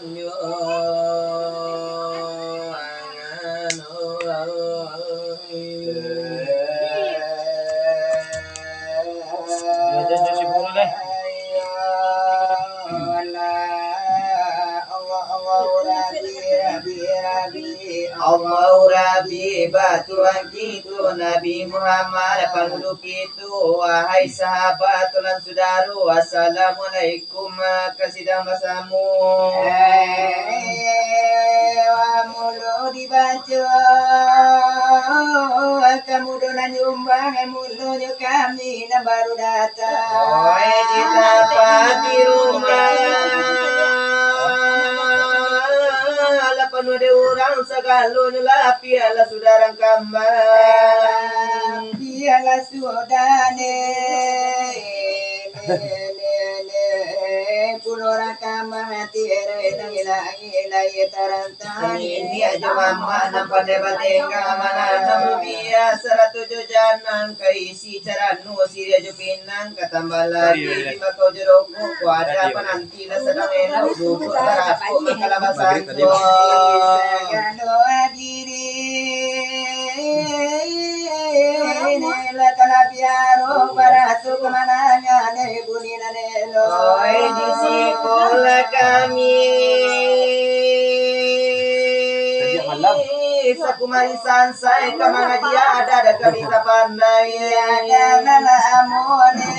nyo Allah Rabbi batuan kitu Nabi Muhammad penduduk itu wahai sahabat lan saudara assalamualaikum kasidang basamu mulu dibaca kemudian nyumbang mulu kami baru datang di tempat di rumah penuh de orang segala lah piala saudara kambang piala sudane pulau rakama tiere nangilai tarantan ini aja mama nampak debat enggak mana namu biasa 107 janang kaisi caranu siria jupinang katambah lagi lima kau jeruk ada apa nanti lah sedang enak duduk terapu makalabasan segala diri nela talabiaro barasu kemananya ne bunina nelo di sekolah kami sakumari sansai kamana dia ada kami tak pandai ada nala amone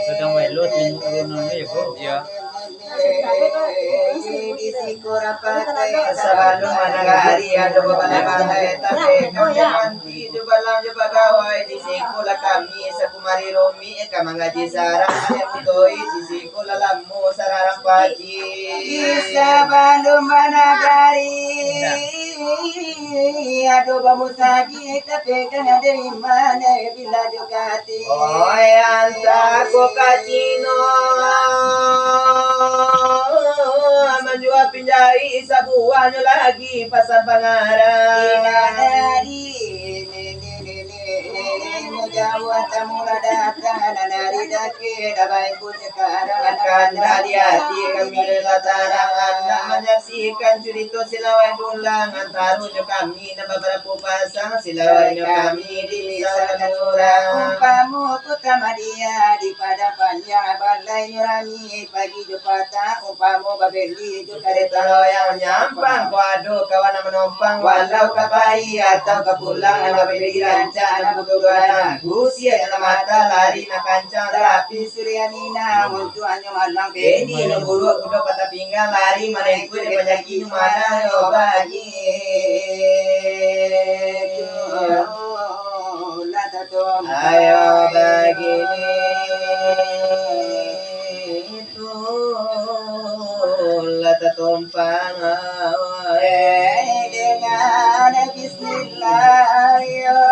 sedang melot ya di sikora pakai sabalu managari ada beberapa tapi kami nanti di balam pegawai di sekolah kami sakumari romi kami ngaji sarang putoi di sekolah lamu sarang paji sabalu managari ada bamusagi tapi kan ada mana bila jokati oh anta kokatino menjual pinjai sabuan lagi pasar pangarang Jawa tamula datang dari dake dabai pun sekarang akan dari hati kami latarangan menyaksikan cerita silawai dulang antaru kami dan beberapa pasang silawai kami di sana orang umpamu utama dia di pada panjang balai nyurami pagi jupata umpamu babeli jukareta loyang nyampang waduh kawan menompang walau kapai atau kepulang babeli rancang budugan usia dalam mata lari nak kancang rapi suryamina untuk hanya malang beni nemburu kuda patah pinggang lari merengku di banyak mana yo bagi ayo bagi itu lata tumpang dengan bismillah ya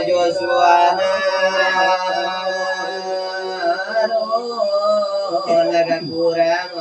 Josuana laga kurang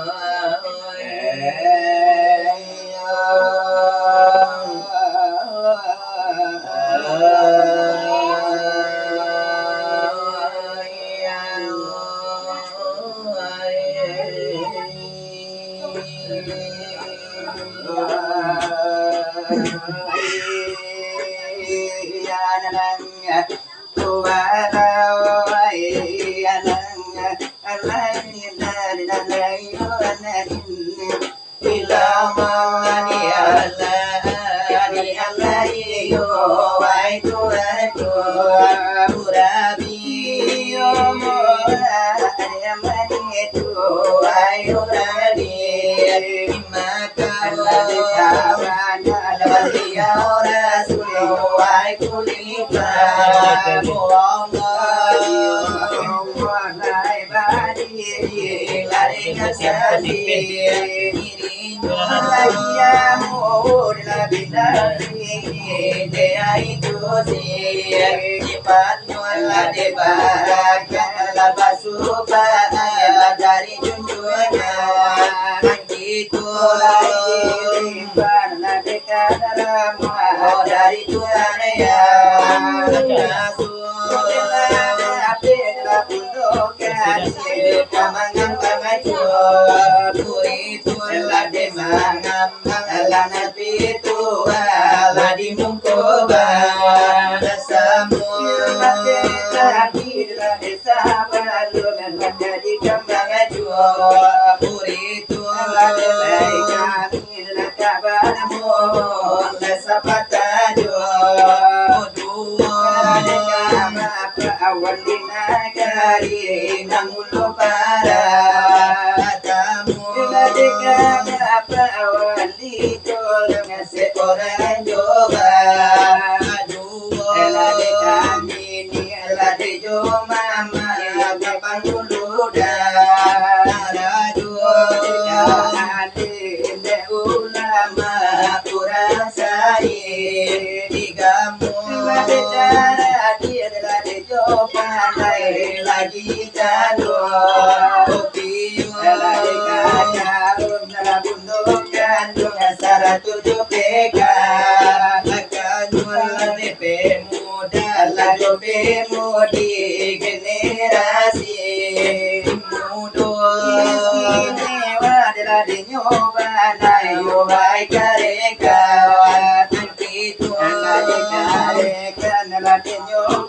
binasi dia itu sifat mula dibarakan basuba dari junjungan itu dari Tuhan yang kamangan pangajo puri tulah demangam alana pitu ala di mungkoba samu desa balun menjadi kamangajo puri tulah kami lakabanamu desa patajo awal dinagari namulo para tamu ladekanya apa awal ditolong seorang coba ladekami ini ladejo mama kapan dulu dah ade ulama kurasai digamu ladekara dia pandai lagi jadul kopi ladekanya bundukan dengan syarat 7 PK akan DP muda lalu di generasi muda istimewa dari nyoba nayo baik kareka itu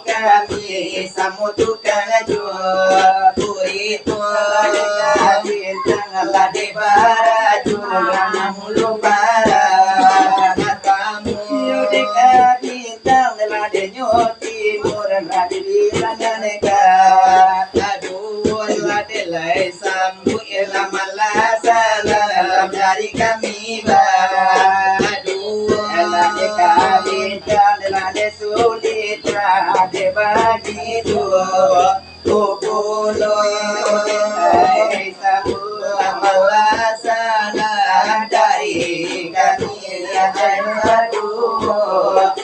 kami samutukan jua puritu bintang lade baraju mulu para kamu dekat bintang lade nyoti murah lade bilanganeka aduh lade lai sambu ilama salam dari kami lade kami lade sulit lade bagi dua kukulo sambu salam dari kami aduh oh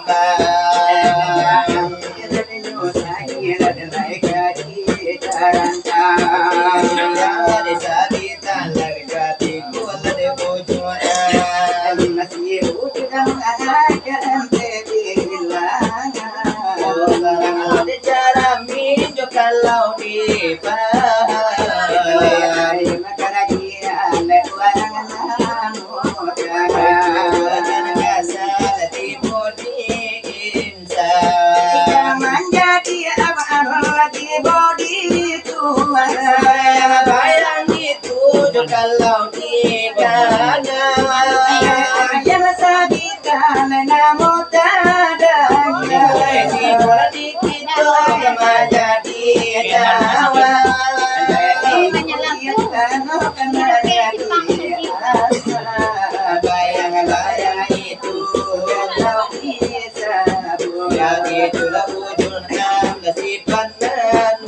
Ada cara minjo kalau dibahas makarajian lewaran namu jangan kasar dibodi insan menjadi apa lagi bodi tua bayang itu kalau dibahas yang sabikan namo tadang di kita menjadi dawa bayang-bayang itu kalau bisa ya itulah wujudnya nasiban dan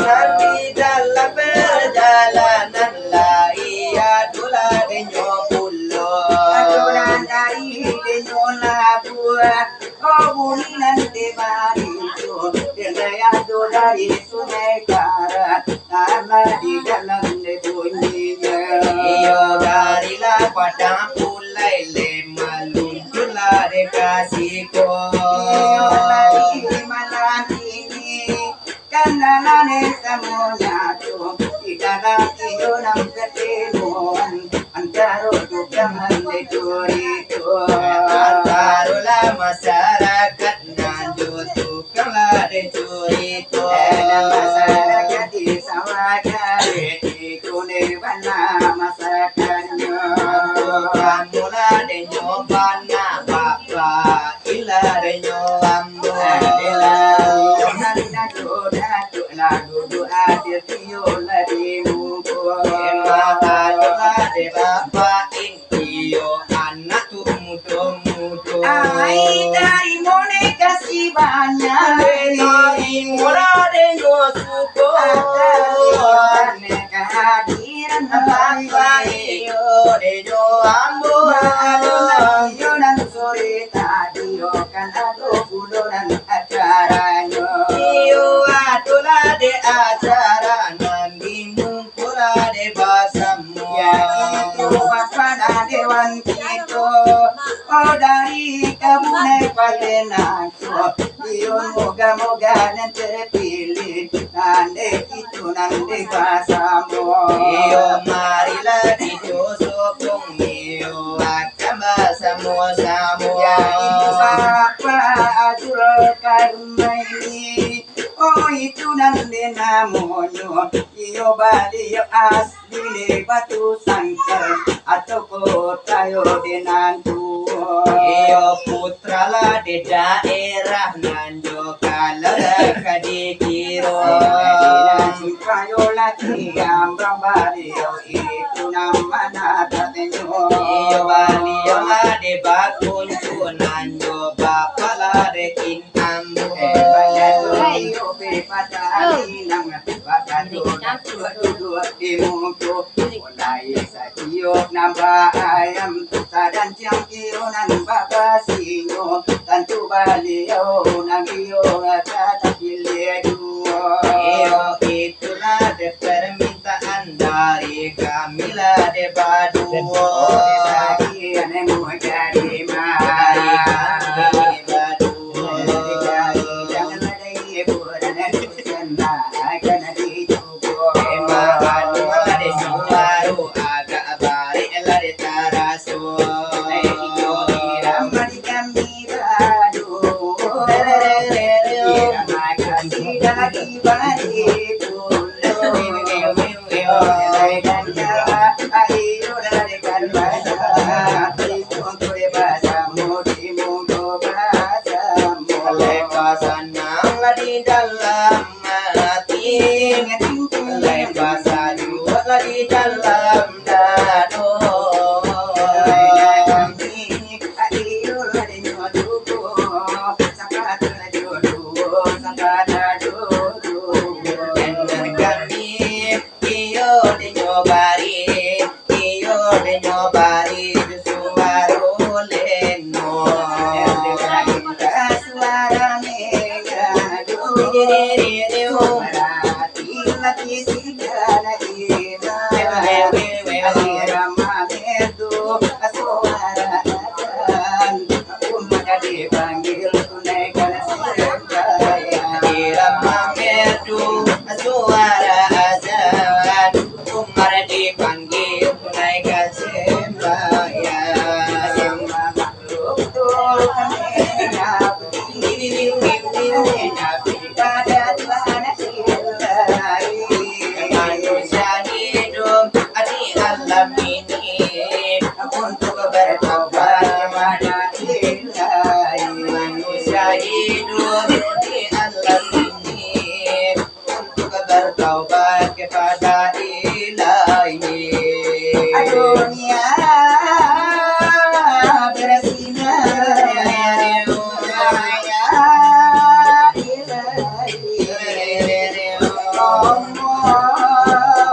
Nanti dalam perjalanan laia tulah denyo pulo aturan dari denyo labua oh bulan de barijo denaya dari sungai karat karena di dalam de bunyinya iyo darilah padang pulai lemalun tulah de kasiko iyo dari malam ini kandanane semuanya tuh di dalam hidup ketemuan antara dukungan itu antarulah masyarakat nanjut tukanglah curi itu masyarakat di sawah di kuning mana masyarakatnya kamulah denyo bana bapak ilah denyo ambo lagu doa dia tiola di muko mata de bapak intio anak tuh mudo ai dari mone kasih banyak dari mula de suko ne kehadiran bapak iyo de jo ambo yo nan sore tadi yo kan ado bulan acaranya iyo atulah de acara nanti mungkula de basamu ya itu waspada dewan kita oh dari kabune patenako iyo moga-moga dan terpilih nande itu nande basamu iyo marilah Karmaini oh itu nande namanya iyo bali yo asli le batu sangkar atau kota yo denantu iyo putra lah di daerah nanjo kalau kadikiro kayo lagi ambang bali yo itu nama nadatenyo iyo bali yo lah di bakun nanjo bapak lah de kinambo yo pe patali nang bakado dua di muko mulai sakiyo namba ayam sadan siang iyo nan babasinyo tantu baliyo nang iyo kata pilih iyo itulah de permintaan dari kami lah de badu dari ane mau jadi di dalam hati lepas juga di dalam dado bertaubat kepada Ilahi. Dunia bersinar cahaya Ilahi. Allahu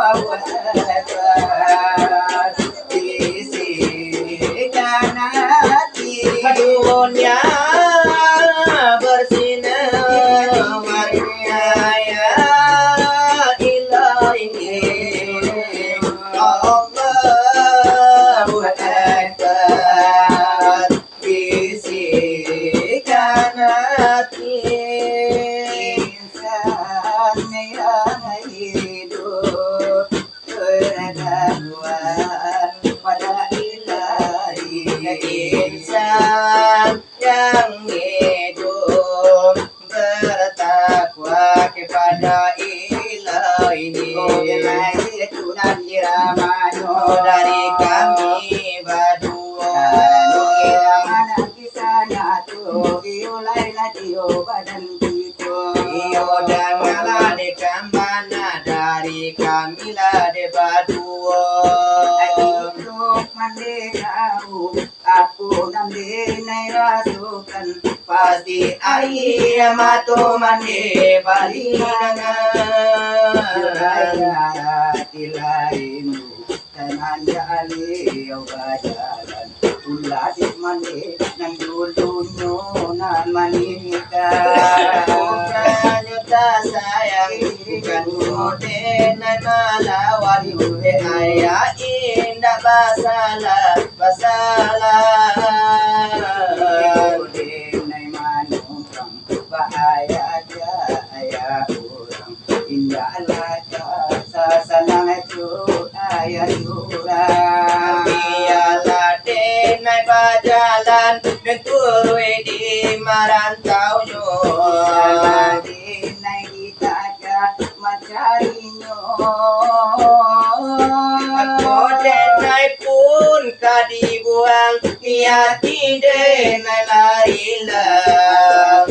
Akbar bisikan hati. Dunia bersinar cahaya Allahu Akbar bisikan hati. Insan yang hidup bertakwa pada Ilahi. Insan yang hidup bertakwa kepada Ilahi. Ilahi tunan iramano dari kami berdua. Iramana kisana tu iulai latio badan kita. Iyo dangala de kambana dari kami lah de berdua. Hidup mandi tahu aku namde nai rasukan pasti air mato mandi balingan tilainu tanan jali jalan ulah di mandi nang dulunyo nan manita nyuta sayang bukan mode nai malawari uhe ayah indah basalah bahaya jaya orang indah laka sasanang itu ayah kurang biarlah denai berjalan dan turui di merantaunya Dinai ditaga mencarinya. Denai pun kadibuang niati denai larilah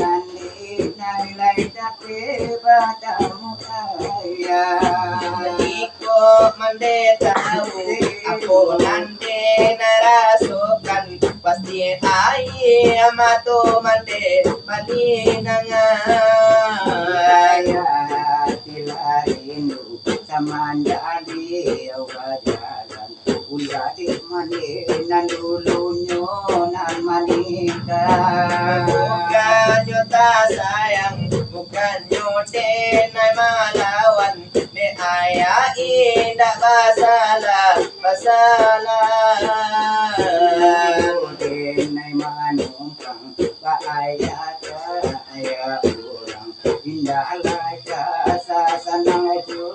Nilai tapi padamu ayah. Iko mendetahu aku nande narasukan pasti ayah mato mande maninangan Tilarindu samanda dia wajaran ulati maninan dulunya nan manikah. Bukan nyota sayang bukan nyodenai malawan ne ayah indah masalah Denai manumpang ayah ayah orang indah laga sasanang itu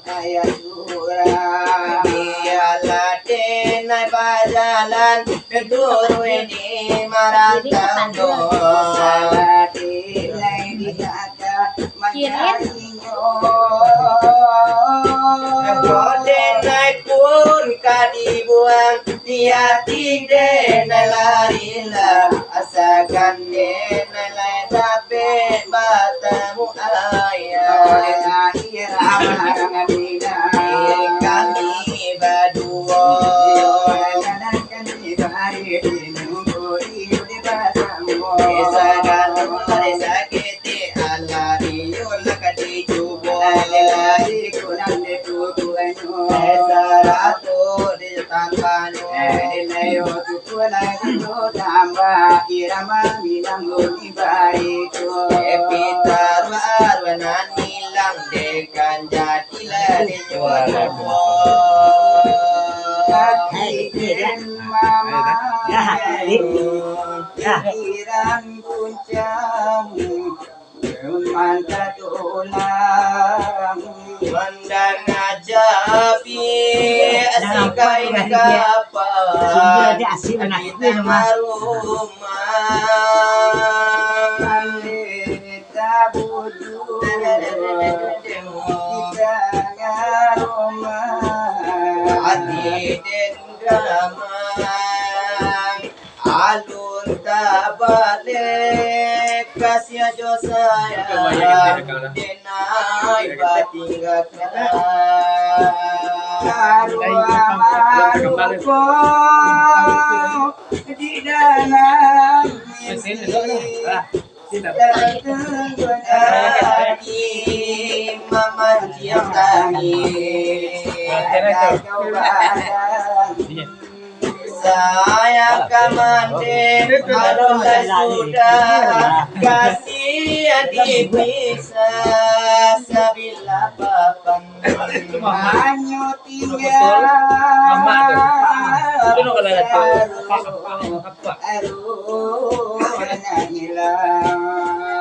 ayah surah. Biarlah denai berjalan Tenturu ini merantau Dinai dijaga mencarinya. Denai pun kadibuang dia tidak larilah asalkan denai lai tapi batamu ayah kami berdua Isagan mari sakiti Allah diyul kadi cubo Esaratu di tampanu Epitar warwanan hilang dekan jadilah di nyuamu Pikiran puncang mantap ulang Mandang ajabi asikain kapal Kita marumah kita bujuk kita ngarumah Hati den gamang Alun tabalik Kasih jo sayang Denai batingga Maruko di dalam Hati memanjang tangis Sayang kamande Marolah sudah Kasih dipisah Sabila papan Hanya tinggal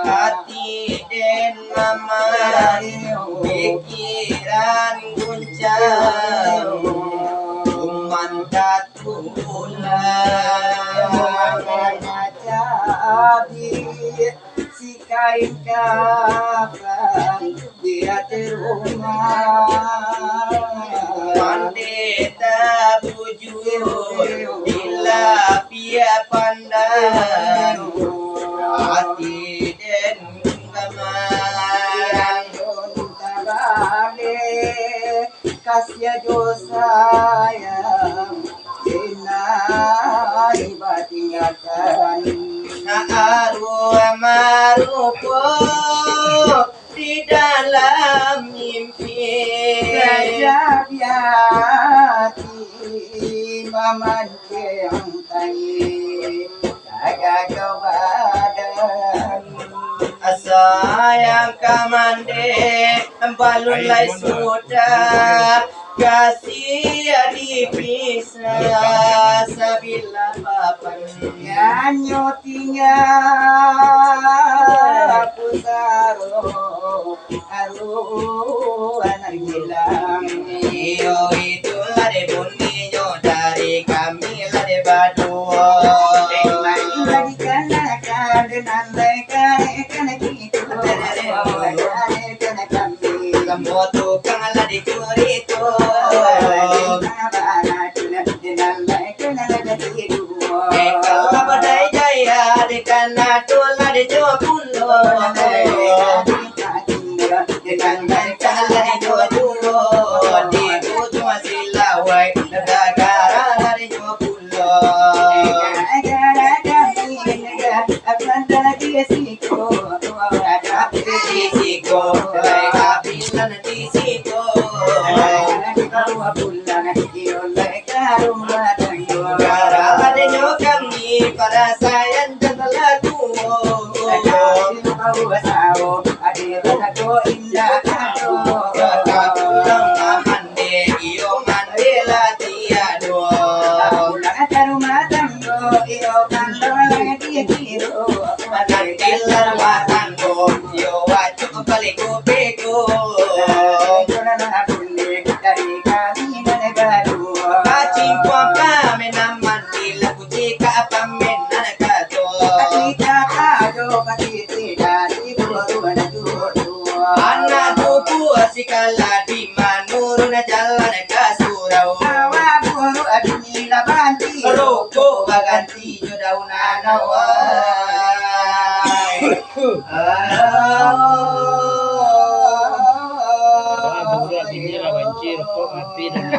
Hati den maman Pikiran guncang Uman si kain kapan dia terumah Pandeta bujur Ila pia pandang Hati den gamang kasih jo sayang dinai batinggalkan Naaru amarupo di dalam mimpi Gajah hati memancing tayi Jaga kau badan Sayang kamande balun lai sudah kasih dipisah sabila papan Nyanyo tinggal pusaro aru anak hilang iyo itulah de bunyinya dari kami lah de berdua Lagi kanakan curito. Kalau badai jaya di kana tola di jokundo. Dengan cala di jokundo. Di kutu silawai negara dari jokundo. Disiko, kapilan disiko. Gara adanya kami para sayang dan lagu. Kapulang mande iyo mandela tiado. Manantilan watanggo yo wacuk baliku beko. Kacing kuapa menaman dila kujika apa menanakato. Anak buku asikala di manurun jalan kasurau. Roko baganti jodauna nawai. Wah, bukan ini lah banjir kok mati dan